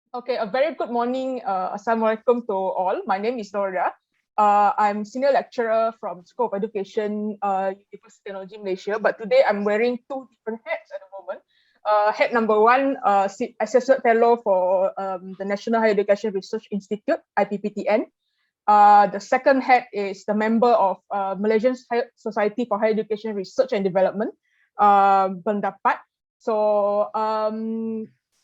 Okay, a very good morning. Assalamualaikum to all. My name is Doria. I'm senior lecturer from School of Education, Universiti Sains Technology Malaysia. But today I'm wearing two different hats at the moment. Hat number one, associate fellow for the National Higher Education Research Institute, IPPTN. The second hat is the member of Malaysian Society for Higher Education Research and Development, PenDaPat. So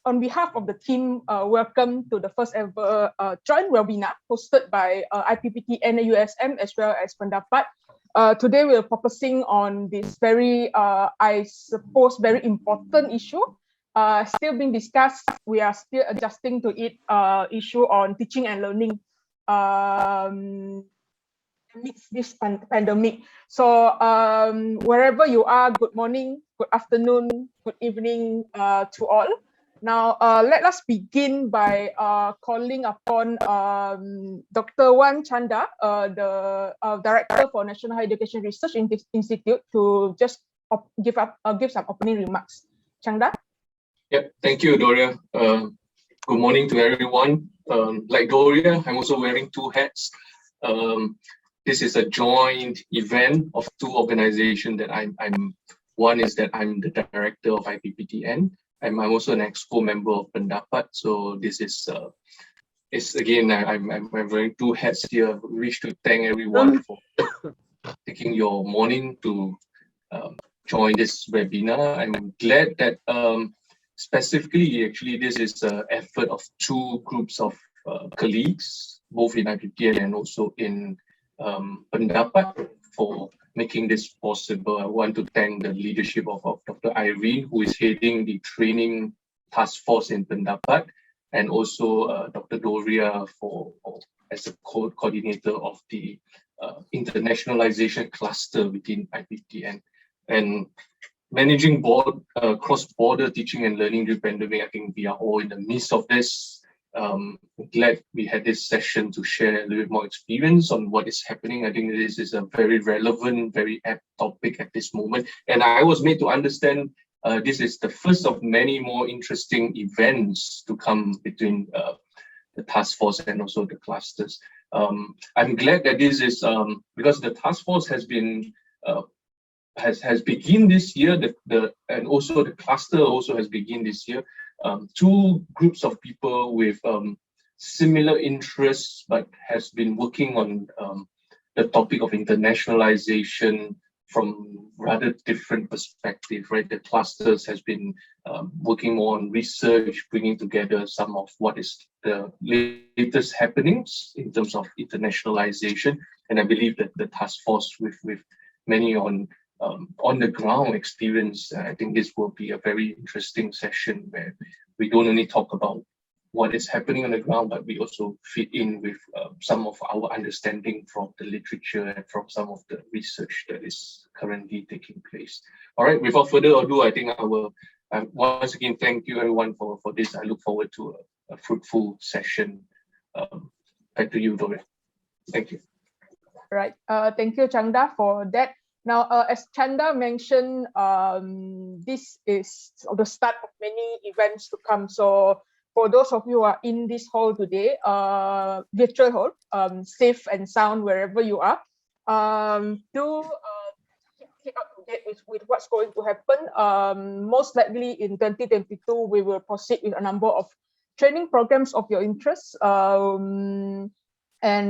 on behalf of the team, welcome to the first ever joint webinar hosted by IPPTN USM as well as PenDaPat. Today we're focusing on this very, I suppose, very important issue. Still being discussed, we are still adjusting to it, issue on teaching and learning amidst this pandemic. So wherever you are, good morning, good afternoon, good evening to all. Now, let us begin by calling upon Dr. Wan Chanda, the Director for National Higher Education Research Institute, to just give some opening remarks. Chanda? Yeah, thank you, Doria. Good morning to everyone. Like Doria, I'm also wearing two hats. This is a joint event of two organizations that I'm. One is that I'm the director of IPPTN. I'm also an exco member of PenDaPat. So this is again, I'm wearing two hats here. I wish to thank everyone for taking your morning to join this webinar. I'm glad that specifically, actually, this is an effort of two groups of colleagues, both in IPPTN and also in PenDaPat, for making this possible. I want to thank the leadership of Dr. Ireen, who is heading the training task force in PenDaPat, and also Dr. Doria as a coordinator of the internationalization cluster within IPPTN. And managing cross-border teaching and learning during pandemic, I think we are all in the midst of this. Glad we had this session to share a little bit more experience on what is happening. I think this is a very relevant, very apt topic at this moment. And I was made to understand this is the first of many more interesting events to come between the task force and also the clusters. I'm glad that this is because the task force has been has begun this year, and also the cluster also has begun this year. Two groups of people with similar interests, but has been working on the topic of internationalization from rather different perspective, right? The clusters has been working more on research, bringing together some of what is the latest happenings in terms of internationalization. And I believe that the task force with many on the ground experience, I think this will be a very interesting session where we don't only talk about what is happening on the ground, but we also fit in with some of our understanding from the literature and from some of the research that is currently taking place. All right, without further ado, I think I will once again thank you everyone for this. I look forward to a fruitful session. Back to you, Doria. Thank you. Right. Thank you, Chanda, for that. Now, as Chanda mentioned, this is the start of many events to come. So for those of you who are in this hall today, virtual hall, safe and sound wherever you are, do keep up to date with what's going to happen. Most likely in 2022, we will proceed with a number of training programs of your interest. And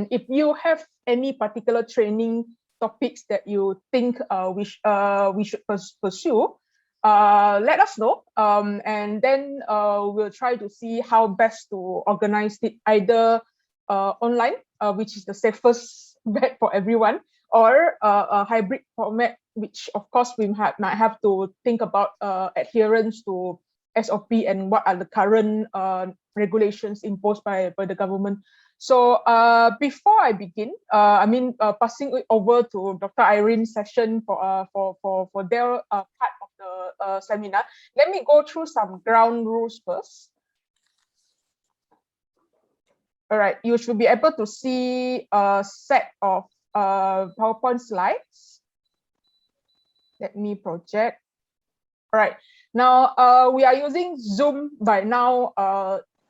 if you have any particular training topics that you think we should pursue, let us know, and then we'll try to see how best to organize it, either online, which is the safest bet for everyone, or a hybrid format, which of course we might have to think about adherence to SOP and what are the current regulations imposed by the government. So before I begin, passing it over to Dr. Ireen's session for their part of the seminar, let me go through some ground rules first. All right, you should be able to see a set of PowerPoint slides. Let me project. All right, now we are using Zoom by now.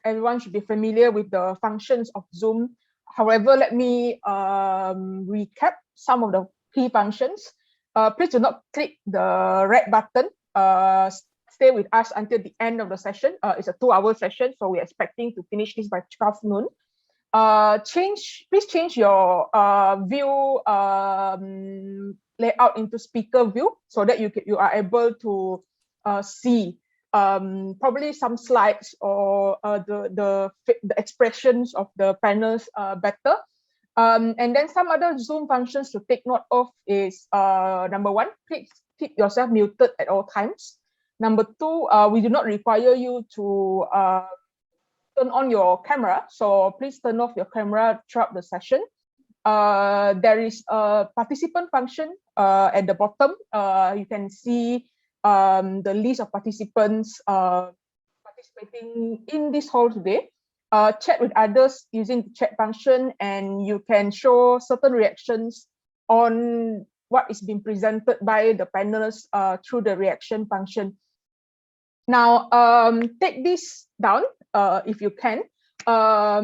everyone should be familiar with the functions of Zoom. However, let me recap some of the key functions. Please do not click the red button. Stay with us until the end of the session. It's a 2-hour session, so we're expecting to finish this by 12 noon. Please change your view layout into speaker view so that you are able to see probably some slides or the expressions of the panels better. And then some other Zoom functions to take note of is number 1, please keep yourself muted at all times. Number 2, we do not require you to turn on your camera, so please turn off your camera throughout the session. There is a participant function at the bottom. You can see the list of participants participating in this hall today. Chat with others using the chat function, and you can show certain reactions on what is being presented by the panelists through the reaction function. Now, take this down if you can. How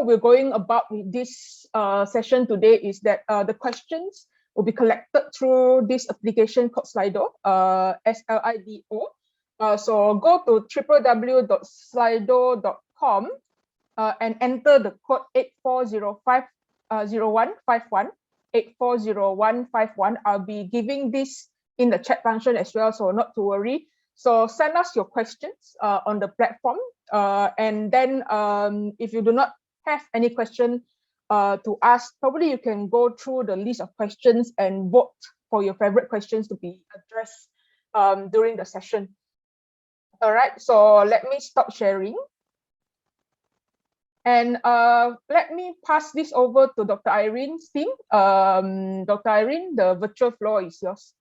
we're going about with this session today is that the questions will be collected through this application called Slido, Slido. So go to www.slido.com and enter the code 84050151. 840151. I'll be giving this in the chat function as well, so not to worry. So send us your questions on the platform, and then if you do not have any question to ask, probably you can go through the list of questions and vote for your favorite questions to be addressed during the session. All right, so let me stop sharing. And let me pass this over to Dr. Ireen's team. Dr. Ireen, the virtual floor is yours.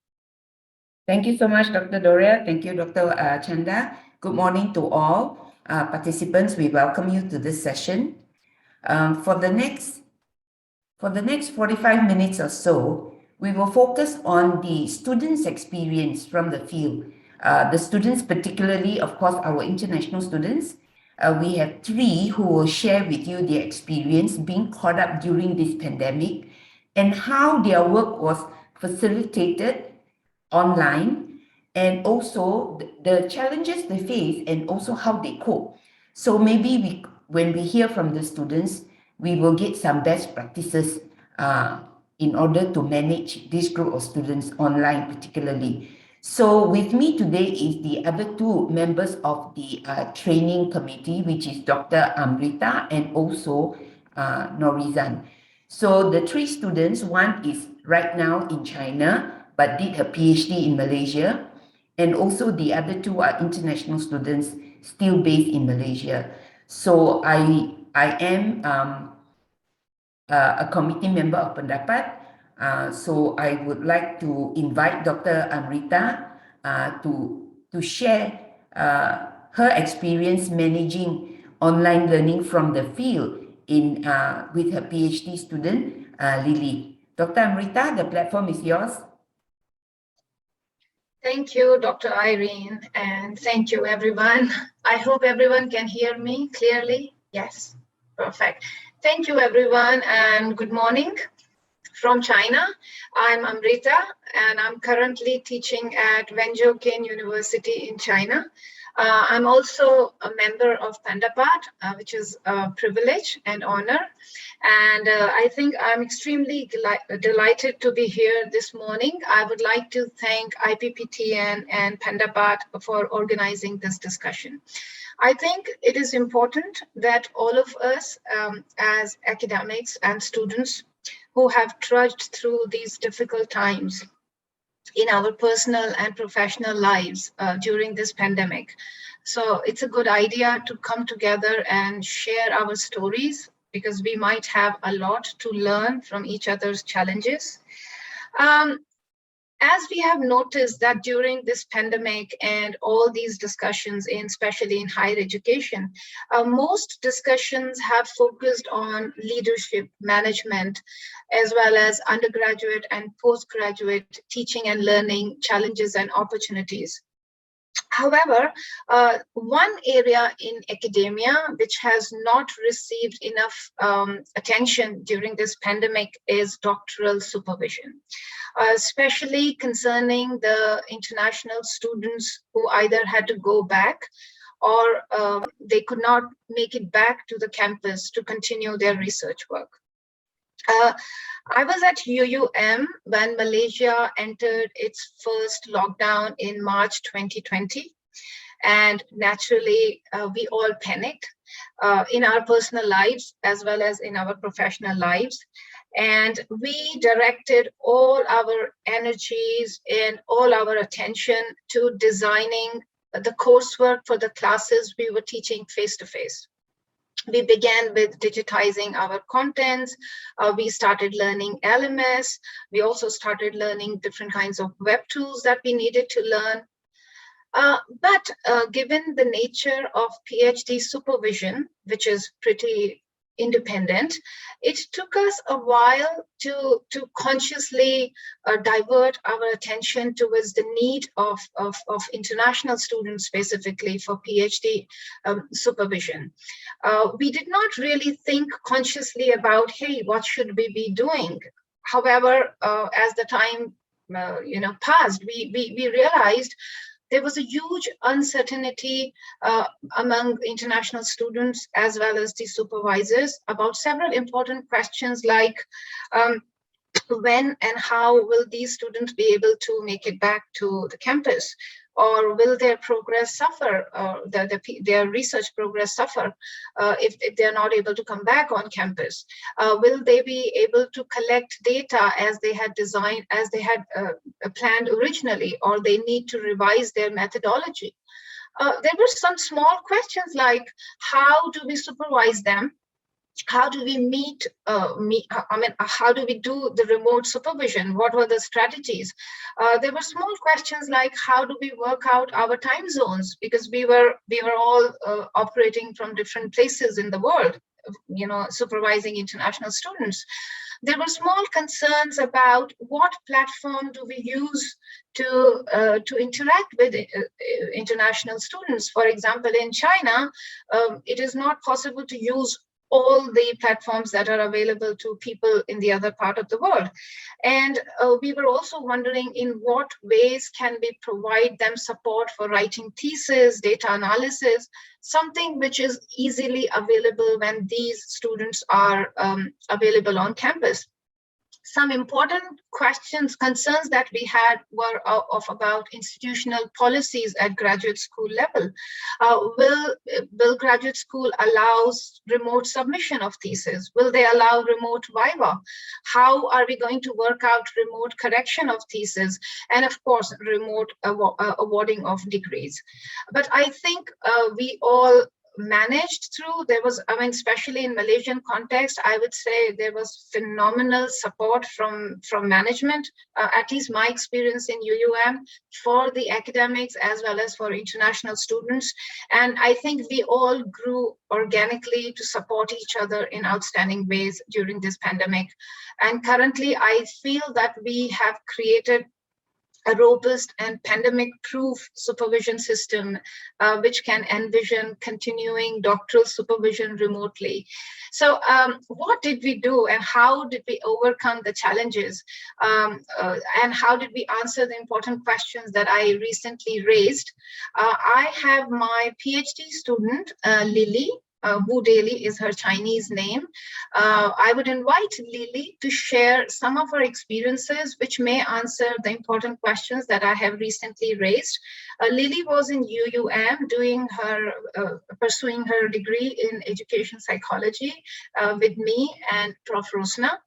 Thank you so much, Dr. Doria. Thank you, Dr. Chanda. Good morning to all participants. We welcome you to this session. For the next 45 minutes or so, we will focus on the students' experience from the field. The students, particularly, of course, our international students. We have 3 who will share with you their experience being caught up during this pandemic and how their work was facilitated online, and also the challenges they face and also how they cope. So maybe when we hear from the students, we will get some best practices in order to manage this group of students online particularly. So with me today is the other 2 members of the training committee, which is Dr. Amrita and also Muhizam. So the 3 students, one is right now in China, but did her PhD in Malaysia. And also the other 2 are international students still based in Malaysia. So I am a committee member of PenDaPat. So I would like to invite Dr. Amrita to share her experience managing online learning from the field with her PhD student, Lily. Dr. Amrita, the platform is yours. Thank you, Dr. Ireen, and thank you, everyone. I hope everyone can hear me clearly. Yes, perfect. Thank you, everyone, and good morning from China. I'm Amrita, and I'm currently teaching at Wenzhou University in China. I'm also a member of PenDaPat, which is a privilege and honor. And I think I'm extremely delighted to be here this morning. I would like to thank IPPTN and PenDaPat for organizing this discussion. I think it is important that all of us as academics and students who have trudged through these difficult times in our personal and professional lives during this pandemic. So it's a good idea to come together and share our stories, because we might have a lot to learn from each other's challenges. As we have noticed that during this pandemic and all these discussions, especially in higher education, most discussions have focused on leadership, management, as well as undergraduate and postgraduate teaching and learning challenges and opportunities. However, one area in academia which has not received enough attention during this pandemic is doctoral supervision, especially concerning the international students who either had to go back or they could not make it back to the campus to continue their research work. I was at UUM when Malaysia entered its first lockdown in March 2020. And naturally, we all panicked in our personal lives as well as in our professional lives. And we directed all our energies and all our attention to designing the coursework for the classes we were teaching face-to-face. We began with digitizing our contents. We started learning LMS. We also started learning different kinds of web tools that we needed to learn. But given the nature of PhD supervision, which is pretty independent, it took us a while to consciously divert our attention towards the need of international students specifically for PhD supervision. We did not really think consciously about, hey, what should we be doing? However, as the time passed, we realized there was a huge uncertainty among international students as well as the supervisors about several important questions like when and how will these students be able to make it back to the campus? Or will their progress suffer, their research progress suffer if they're not able to come back on campus? Will they be able to collect data as they had designed, as they had planned originally, or they need to revise their methodology? There were some small questions like, how do we supervise them? How do we how do we do the remote supervision? What were the strategies? There were small questions like, how do we work out our time zones? Because we were all operating from different places in the world, supervising international students. There were small concerns about what platform do we use to interact with international students. For example, in China, it is not possible to use all the platforms that are available to people in the other part of the world. And we were also wondering in what ways can we provide them support for writing thesis, data analysis, something which is easily available when these students are available on campus. Some important concerns that we had were of about institutional policies at graduate school level. Will graduate school allow remote submission of thesis? Will they allow remote viva? How are we going to work out remote correction of thesis? And of course, remote awarding of degrees. But I think we all managed through. There was, especially in Malaysian context, I would say there was phenomenal support from management, at least my experience in UUM, for the academics as well as for international students. And I think we all grew organically to support each other in outstanding ways during this pandemic. And currently, I feel that we have created a robust and pandemic-proof supervision system, which can envision continuing doctoral supervision remotely. So what did we do and how did we overcome the challenges? And how did we answer the important questions that I recently raised? I have my PhD student, Lily, Wu Daily is her Chinese name. I would invite Lily to share some of her experiences which may answer the important questions that I have recently raised. Lily was in UUM pursuing her degree in education psychology with me and Prof. Rosna.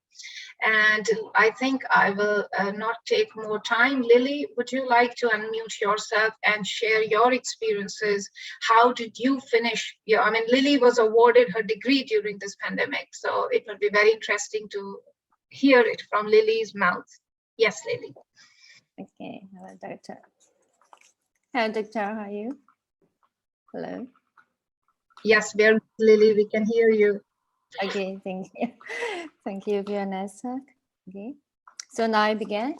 And I think I will not take more time. Lily, would you like to unmute yourself and share your experiences? How did you finish Lily was awarded her degree during this pandemic, so it would be very interesting to hear it from Lily's mouth. Yes, Lily. Okay, hello, Doctor. Hello, Doctor, how are you? Hello. Yes, Lily, we can hear you. Okay, thank you. Thank you for your nice talk. Okay, so now I begin.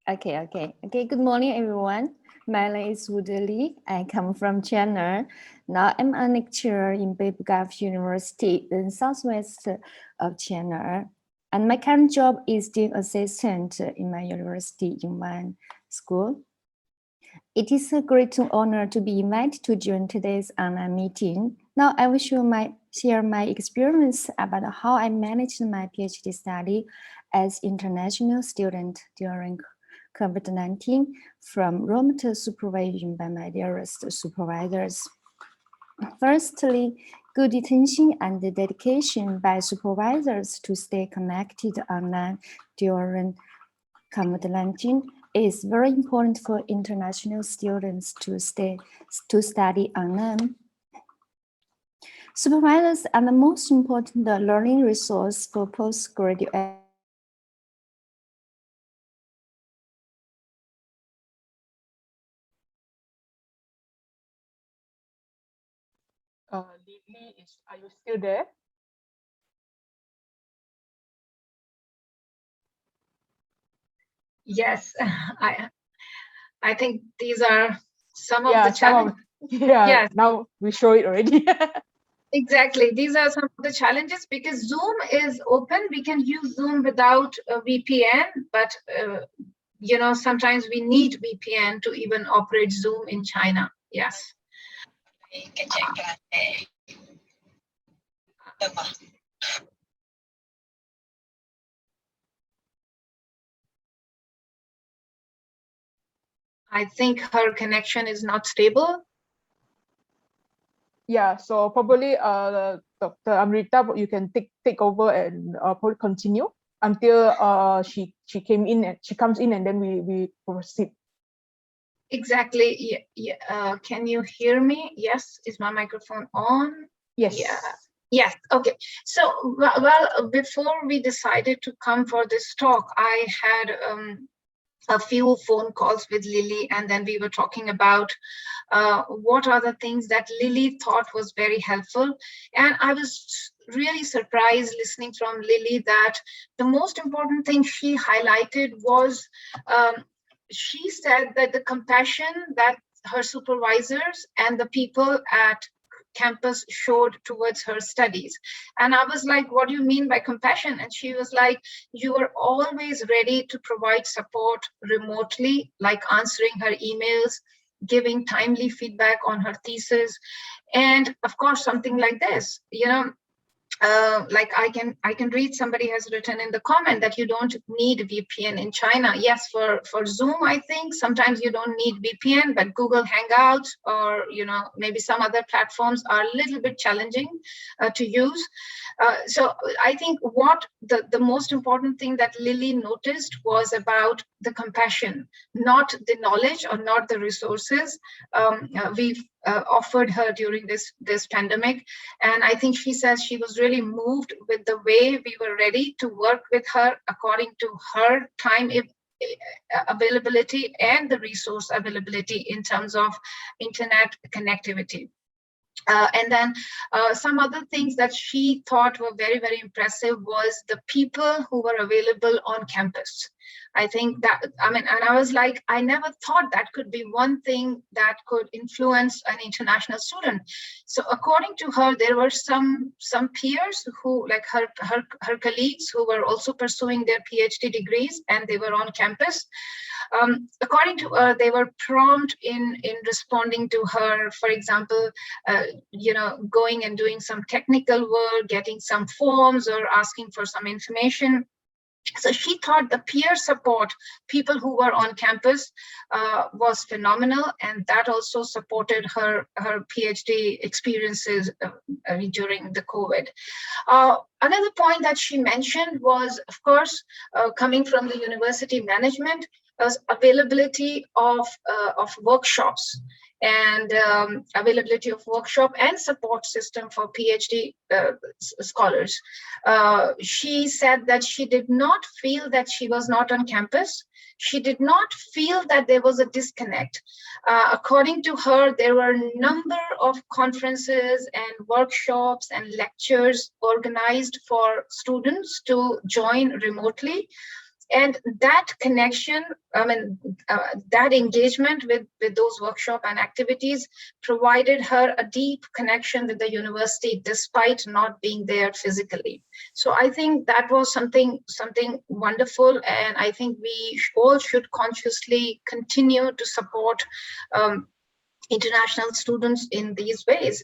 Okay. Good morning, everyone. My name is Wudali. I come from China. Now I'm a lecturer in PenDaPat University in southwest of China. And my current job is student assistant in my university in one school. It is a great honor to be invited to join today's online meeting. Now I will share my experience about how I managed my PhD study as international student during COVID-19 from remote supervision by my dearest supervisors. Firstly, good attention and dedication by supervisors to stay connected online during COVID-19 is very important for international students to study online. Supervisors are the most important learning resource for postgraduate. Lily, are you still there? Yes, I think these are some of the challenges. Yes. Now we show it already. Exactly. These are some of the challenges because Zoom is open. We can use Zoom without a VPN, but you know, sometimes we need VPN to even operate Zoom in China. Yes. I think her connection is not stable. Yeah, so probably Dr. Amrita, you can take over and probably continue until she comes in and then we proceed. Exactly. Yeah. Can you hear me? Yes. Is my microphone on? Yes. Yeah. Yes. Okay. So, well, before we decided to come for this talk, I had a few phone calls with Lily, and then we were talking about what are the things that Lily thought was very helpful. And I was really surprised listening from Lily that the most important thing she highlighted was she said that the compassion that her supervisors and the people at campus showed towards her studies. And I was like, what do you mean by compassion? And she was like, you were always ready to provide support remotely, like answering her emails, giving timely feedback on her thesis. And of course, something like this, you know, like I can read, somebody has written in the comment that you don't need VPN in China. Yes, for Zoom, I think sometimes you don't need VPN, but Google Hangouts or, you know, maybe some other platforms are a little bit challenging to use. So I think what the most important thing that Lily noticed was about the compassion, not the knowledge or not the resources we've offered her during this pandemic. And I think she says she was really moved with the way we were ready to work with her according to her time availability and the resource availability in terms of internet connectivity. And then some other things that she thought were very, very impressive was the people who were available on campus. I think that, I mean, and I was like, I never thought that could be one thing that could influence an international student. So according to her, there were some peers who, like her colleagues who were also pursuing their PhD degrees and they were on campus. According to her, they were prompt in responding to her, for example, you know, going and doing some technical work, getting some forms or asking for some information. So she thought the peer support, people who were on campus, was phenomenal, and that also supported her PhD experiences during the COVID. Another point that she mentioned was, of course, coming from the university management, was availability of workshops and availability of workshop and support system for PhD scholars. She said that she did not feel that she was not on campus. She did not feel that there was a disconnect. According to her, there were a number of conferences and workshops and lectures organized for students to join remotely. And that connection, that engagement with those workshop and activities provided her a deep connection with the university despite not being there physically. So I think that was something wonderful, and I think we all should consciously continue to support international students in these ways.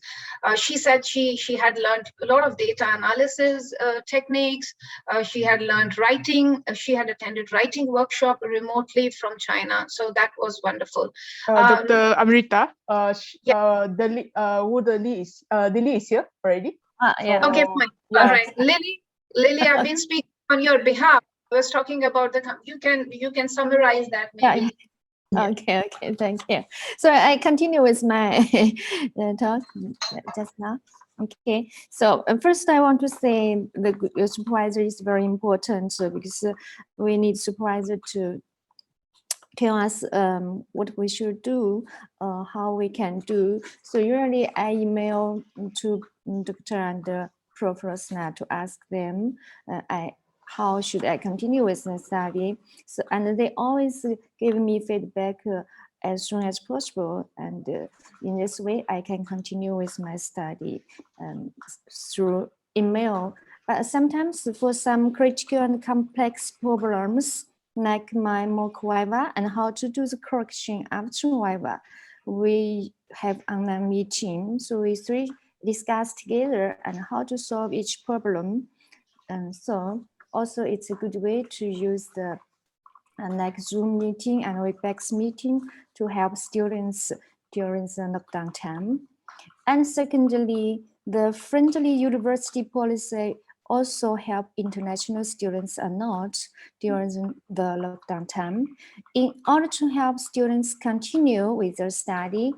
She said she had learned a lot of data analysis techniques. She had learned writing. She had attended writing workshop remotely from China. So that was wonderful. Dr. Amrita, Yeah. Lily is here already. Yeah. Okay, fine. Yeah. All right, Lily, I've been speaking on your behalf. I was talking about you can summarize that maybe. Yeah. Okay, thank you. So I continue with my talk just now. Okay, so first I want to say the supervisor is very important because we need supervisor to tell us what we should do, how we can do. So usually I email to Dr. and Prof. Rosna to ask them how should I continue with my study. So, and they always give me feedback as soon as possible. And in this way, I can continue with my study through email. But sometimes for some critical and complex problems, like my mock viva and how to do the correction after viva, we have online meeting. So we three discuss together and how to solve each problem. And so also it's a good way to use the like Zoom meeting and Webex meeting to help students during the lockdown time. And secondly, the friendly university policy also help international students a lot during the lockdown time. In order to help students continue with their study,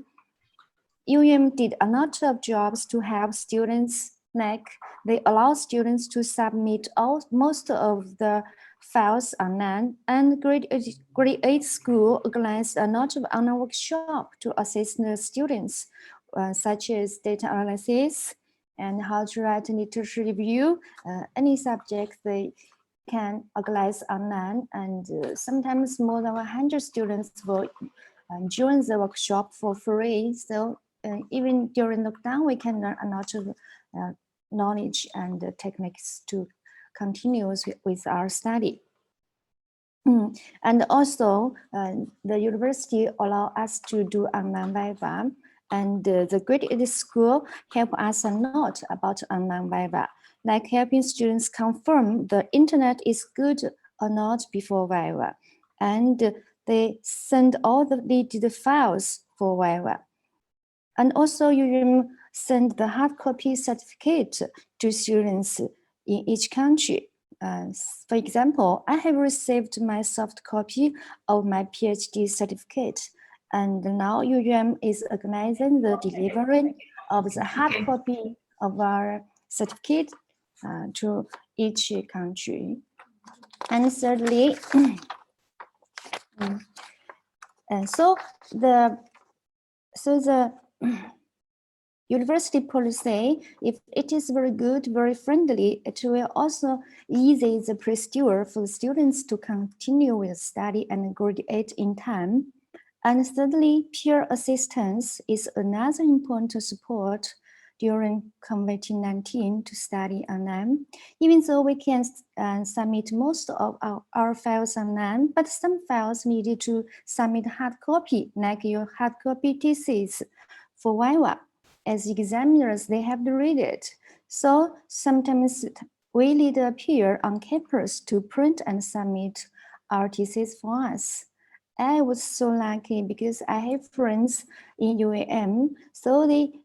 UM did a lot of jobs to help students. Like they allow students to submit most of the files online, and grade 8 school organized a lot of online workshop to assist the students, such as data analysis and how to write a literature review, any subject they can organize online. And sometimes more than 100 students will join the workshop for free. So even during lockdown, we can learn a lot of knowledge and techniques to continue with our study. And also, the university allow us to do online viva, and the grade 8 school help us a lot about online viva, like helping students confirm the internet is good or not before viva, and they send all the needed files for viva. And also you send the hard copy certificate to students in each country. For example, I have received my soft copy of my PhD certificate, and now UM is organizing the delivery of the hard copy of our certificate to each country. And thirdly, and so the university policy, if it is very good, very friendly, it will also ease the procedure for the students to continue with study and graduate in time. And thirdly, peer assistance is another important support during COVID-19 to study online. Even though we can submit most of our files online, but some files needed to submit hard copy, like your hard copy thesis for viva. As examiners, they have to read it. So sometimes we need a peer on campus to print and submit our thesis for us. I was so lucky because I have friends in UAM, so they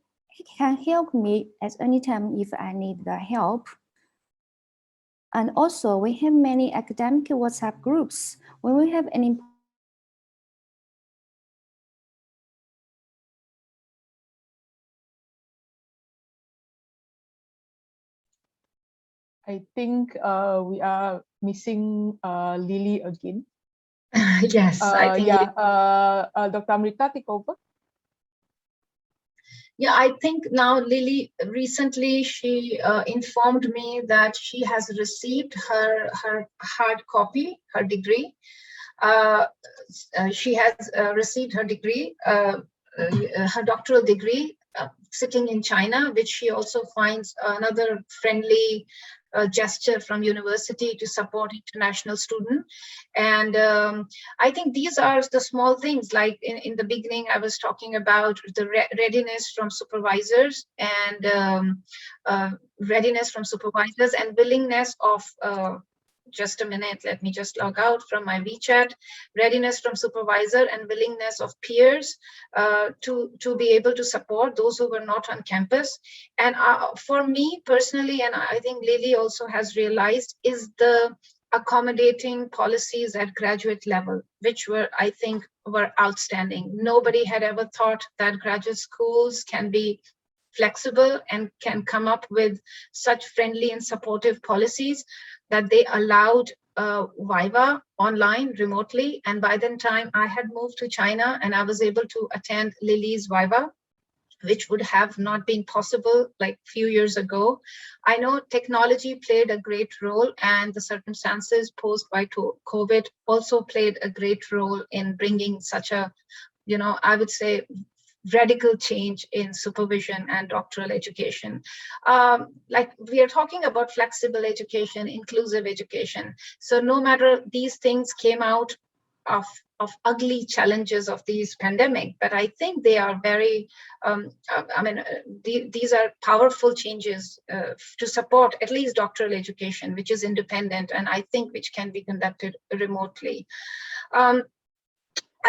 can help me at any time if I need the help. And also we have many academic WhatsApp groups. When we have any I think we are missing Lily again. Yes, I think. Yeah, Dr. Amrita, take over. Yeah, I think now Lily, recently she informed me that she has received her hard copy, her degree. She has received her degree, her doctoral degree, sitting in China, which she also finds another friendly gesture from university to support international students. And I think these are the small things, like in the beginning, I was talking about the readiness from supervisors and readiness from supervisors and willingness of just a minute, let me just log out from my WeChat. Readiness from supervisor and willingness of peers to be able to support those who were not on campus. And for me personally, and I think Lily also has realized, is the accommodating policies at graduate level, which were, I think, were outstanding. Nobody had ever thought that graduate schools can be flexible and can come up with such friendly and supportive policies that they allowed Viva online remotely. And by the time I had moved to China and I was able to attend Lily's Viva, which would have not been possible like a few years ago. I know technology played a great role, and the circumstances posed by COVID also played a great role in bringing such a, I would say, radical change in supervision and doctoral education. Like we are talking about flexible education, inclusive education. So no matter these things came out of ugly challenges of these pandemic, but I think they are very, these are powerful changes to support at least doctoral education, which is independent, and I think which can be conducted remotely.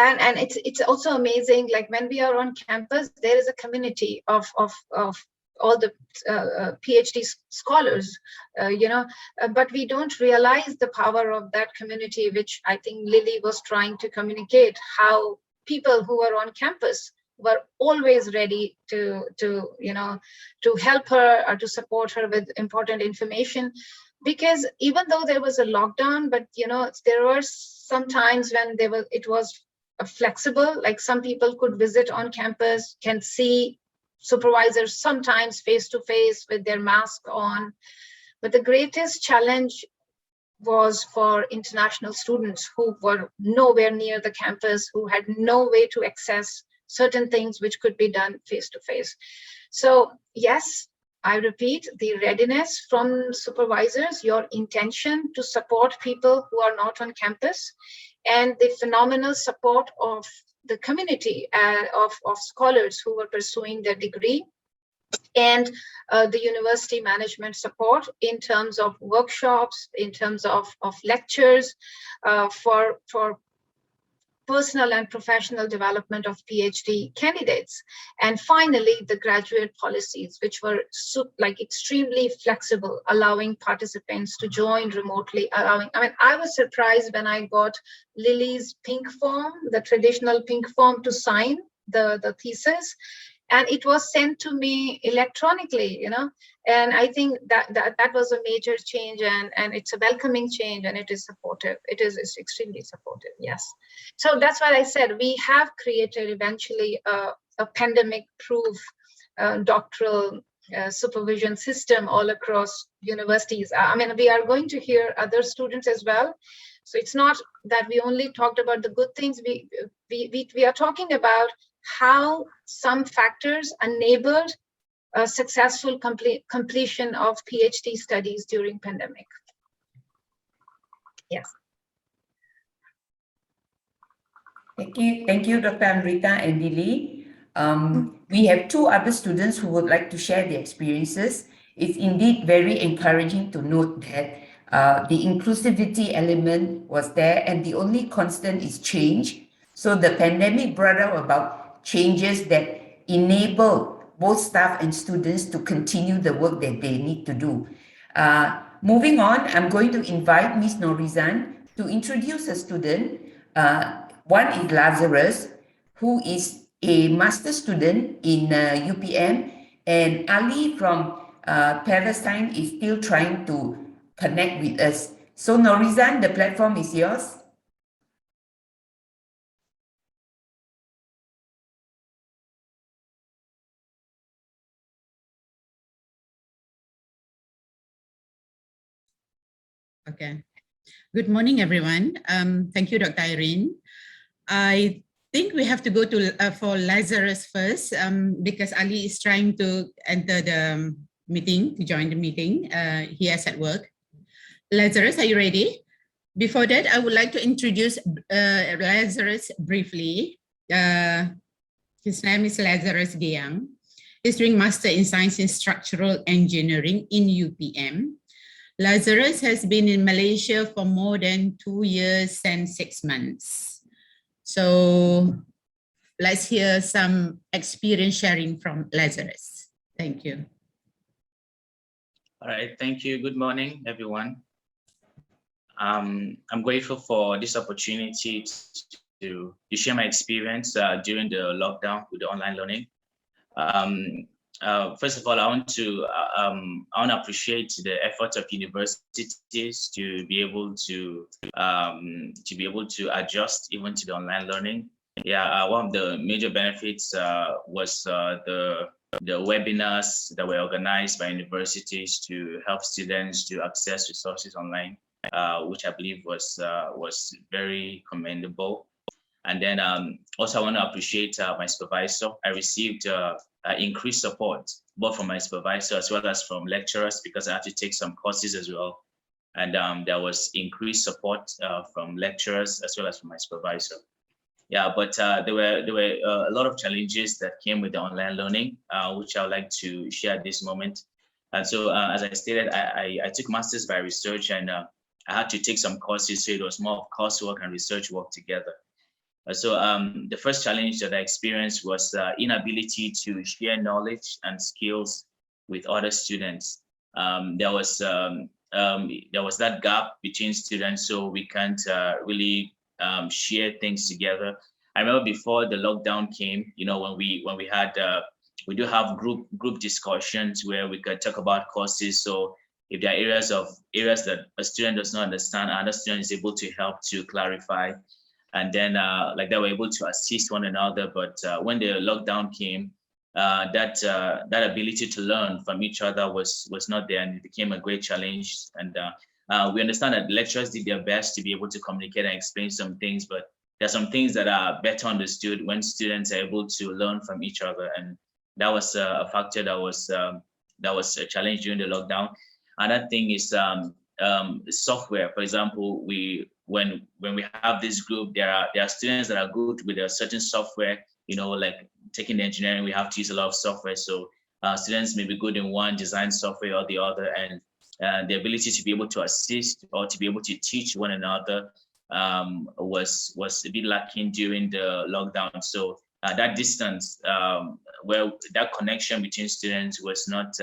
And it's also amazing, like when we are on campus, there is a community of all the PhD scholars, but we don't realize the power of that community, which I think Lily was trying to communicate, how people who are on campus were always ready to help her or to support her with important information. Because even though there was a lockdown, but there were some times when it was flexible, like some people could visit on campus, can see supervisors sometimes face to face with their mask on. But the greatest challenge was for international students who were nowhere near the campus, who had no way to access certain things which could be done face to face. So yes, I repeat, the readiness from supervisors, your intention to support people who are not on campus, and the phenomenal support of the community of scholars who were pursuing their degree, and the university management support in terms of workshops, in terms of lectures for personal and professional development of PhD candidates. And finally, the graduate policies, which were extremely flexible, allowing participants to join remotely, I was surprised when I got Lily's pink form, the traditional pink form to sign the thesis. And it was sent to me electronically, and I think that was a major change, and it's a welcoming change, and it is supportive. It's extremely supportive, yes. So that's what I said. We have created eventually a pandemic-proof doctoral supervision system all across universities. We are going to hear other students as well. So it's not that we only talked about the good things. We are talking about how some factors enabled a successful completion of PhD studies during pandemic. Yes. Thank you, Dr. Amrita and Lily. We have two other students who would like to share their experiences. It's indeed very encouraging to note that the inclusivity element was there, and the only constant is change. So the pandemic brought about changes that enable both staff and students to continue the work that they need to do. Moving on, I'm going to invite Ms. Norizan to introduce a student. One is Lazarus, who is a master student in UPM, and Ali from Palestine is still trying to connect with us. So Norizan, the platform is yours. Okay. Good morning, everyone. Thank you, Dr. Ireen. I think we have to go to for Lazarus first because Ali is trying to enter the meeting, to join the meeting. He has at work. Lazarus, are you ready? Before that, I would like to introduce Lazarus briefly. His name is Lazarus Giang. He's doing Master in Science in Structural Engineering in UPM. Lazarus has been in Malaysia for more than 2 years and 6 months. So let's hear some experience sharing from Lazarus. Thank you. All right, thank you. Good morning, everyone. I'm grateful for this opportunity to share my experience during the lockdown with the online learning. First of all, I want to appreciate the efforts of universities to be able to adjust even to the online learning. Yeah, one of the major benefits was the webinars that were organized by universities to help students to access resources online, which I believe was very commendable. And then also I want to appreciate my supervisor. I received increased support both from my supervisor as well as from lecturers because I had to take some courses as well. And there was increased support from lecturers as well as from my supervisor. Yeah, but there were a lot of challenges that came with the online learning, which I would like to share at this moment. And so, as I stated, I took masters by research, and I had to take some courses, so it was more of coursework and research work together. So the first challenge that I experienced was inability to share knowledge and skills with other students. There was that gap between students, so we can't really share things together. I remember before the lockdown came, you know, when we had we do have group discussions where we could talk about courses. So if there are areas that a student does not understand, another student is able to help to clarify. And then like they were able to assist one another. But when the lockdown came, that ability to learn from each other was not there, and it became a great challenge. And we understand that lecturers did their best to be able to communicate and explain some things, but there are some things that are better understood when students are able to learn from each other. And that was a factor that was a challenge during the lockdown. Another thing is software. For example, when we have this group, there are students that are good with a certain software, you know, like taking the engineering, we have to use a lot of software. So students may be good in one design software or the other, and the ability to be able to assist or to be able to teach one another was a bit lacking during the lockdown. So that distance, where that connection between students was not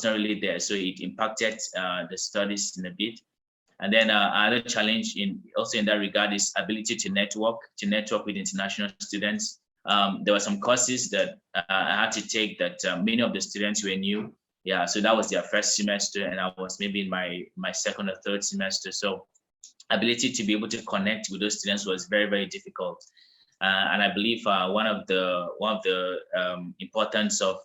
really there. So it impacted the studies in a bit. And then another challenge also in that regard is ability to network with international students. There were some courses that I had to take that many of the students were new. Yeah, so that was their first semester, and I was maybe in my second or third semester. So ability to be able to connect with those students was very, very difficult. And I believe one of the importance of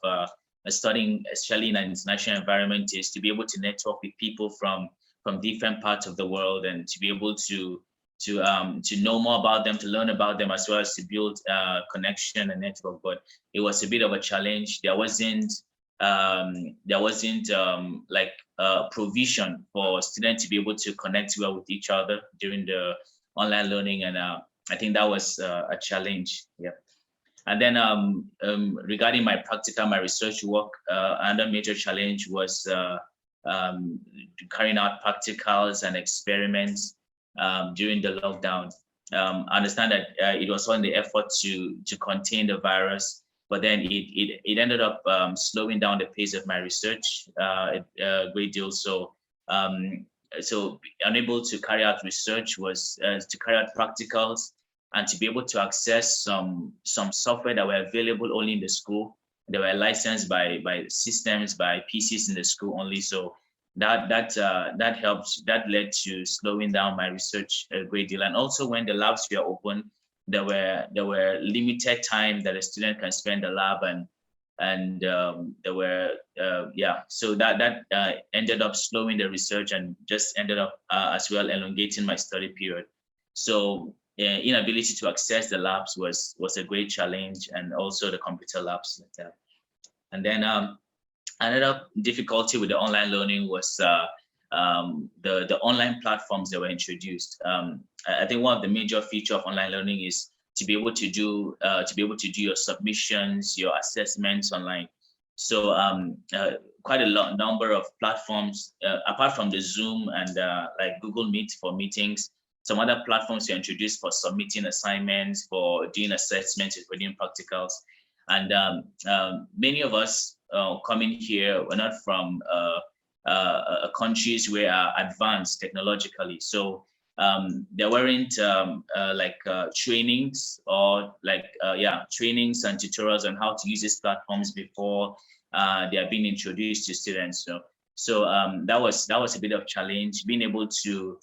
studying, especially in an international environment, is to be able to network with people from different parts of the world, and to be able to know more about them, to learn about them, as well as to build connection and network. But it was a bit of a challenge. There wasn't like provision for students to be able to connect well with each other during the online learning, and I think that was a challenge. Yeah. And then regarding my research work, another major challenge was carrying out practicals and experiments during the lockdown. I understand that it was on the effort to contain the virus, but then it ended up slowing down the pace of my research a great deal. So so unable to carry out research was to carry out practicals and to be able to access some software that were available only in the school. They were licensed by systems, by PCs in the school only. So that helped. That led to slowing down my research a great deal. And also, when the labs were open, there were limited time that a student can spend in the lab, and and there were so that ended up slowing the research and just ended up as well elongating my study period. So inability to access the labs was a great challenge, and also the computer labs like that. And then another difficulty with the online learning was the online platforms that were introduced. I think one of the major features of online learning is to be able to do your submissions, your assessments online. So quite a number of platforms, apart from the Zoom and like Google Meet for meetings, some other platforms were introduced for submitting assignments, for doing assessments, for doing practicals. And many of us coming here were not from countries where are advanced technologically. So there weren't trainings or trainings and tutorials on how to use these platforms before they are being introduced to students. So that was a bit of challenge, being able to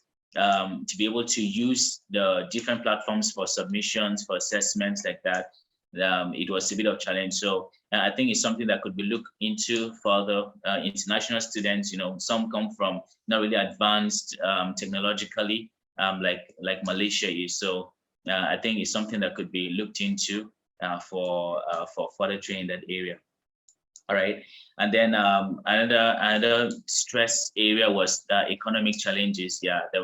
be able to use the different platforms for submissions, for assessments like that. It was a bit of challenge. So I think it's something that could be looked into further. International students, some come from not really advanced technologically, like Malaysia is. So I think it's something that could be looked into for further training in that area. All right, and then another stress area was economic challenges. Yeah, there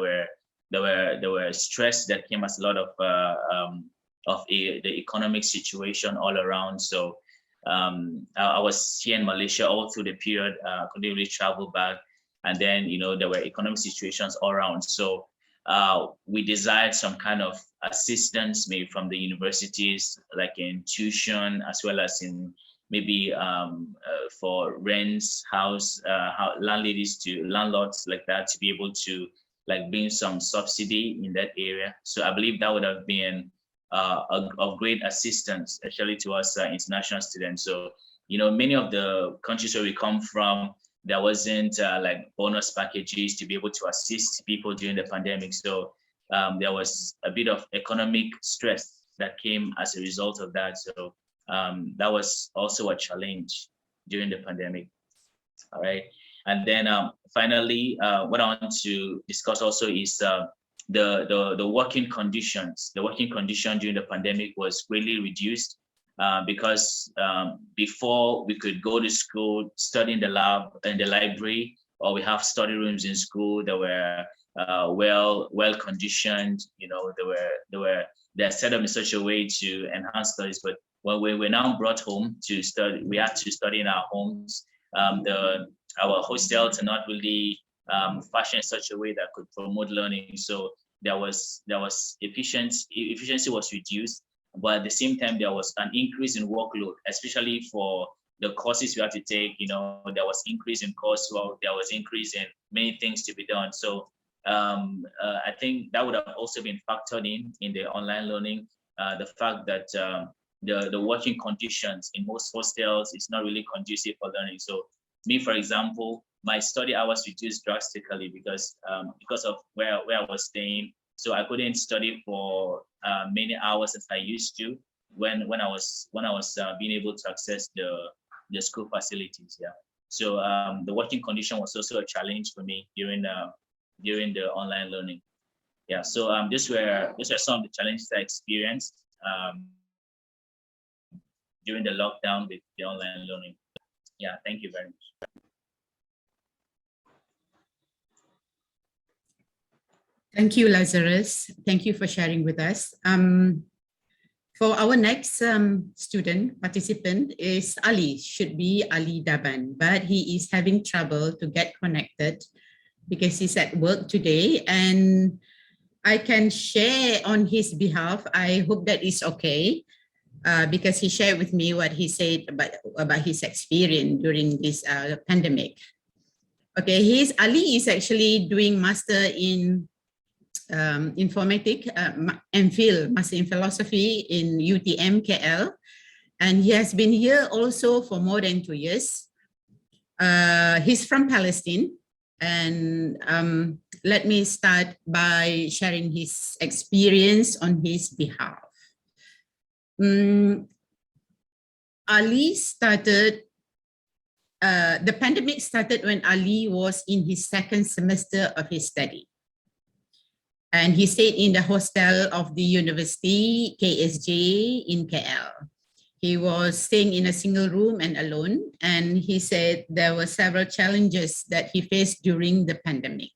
were stress that came as a lot of the economic situation all around. So I was here in Malaysia all through the period. Couldn't really travel back, and then there were economic situations all around. So we desired some kind of assistance, maybe from the universities, like in tuition, as well as in maybe for rents, landlords like that, to be able to like bring some subsidy in that area. So I believe that would have been of great assistance, especially to us international students. So many of the countries where we come from, there wasn't like bonus packages to be able to assist people during the pandemic. So there was a bit of economic stress that came as a result of that. So that was also a challenge during the pandemic. All right, and then finally, what I want to discuss also is the working conditions. The working condition during the pandemic was greatly reduced because before we could go to school, study in the lab, in the library, or we have study rooms in school that were well conditioned. They're set up in such a way to enhance studies. But when we were now brought home to study, we had to study in our homes. Our hostels are not really fashioned in such a way that could promote learning. So there was efficiency was reduced, but at the same time there was an increase in workload, especially for the courses we had to take. There was increase in coursework, there was increase in many things to be done. So I think that would have also been factored in the online learning. The fact that the working conditions in most hostels is not really conducive for learning. So me, for example, my study hours reduced drastically because of where I was staying. So I couldn't study for many hours as I used to when I was being able to access the school facilities. Yeah. So the working condition was also a challenge for me during the online learning. Yeah. So these were some of the challenges I experienced during the lockdown with the online learning. Yeah. Thank you very much. Thank you, Lazarus. Thank you for sharing with us. For our next participant is Ali, should be Ali Daban, but he is having trouble to get connected because he's at work today, and I can share on his behalf. I hope that is okay, because he shared with me what he said about his experience during this pandemic. Okay, Ali is actually doing master in informatics, MPhil, Master in Philosophy in UTM KL, and he has been here also for more than 2 years. He's from Palestine, and let me start by sharing his experience on his behalf. Ali started, the pandemic started when Ali was in his second semester of his study. And he stayed in the hostel of the university, KSJ, in KL. He was staying in a single room and alone. And he said there were several challenges that he faced during the pandemic.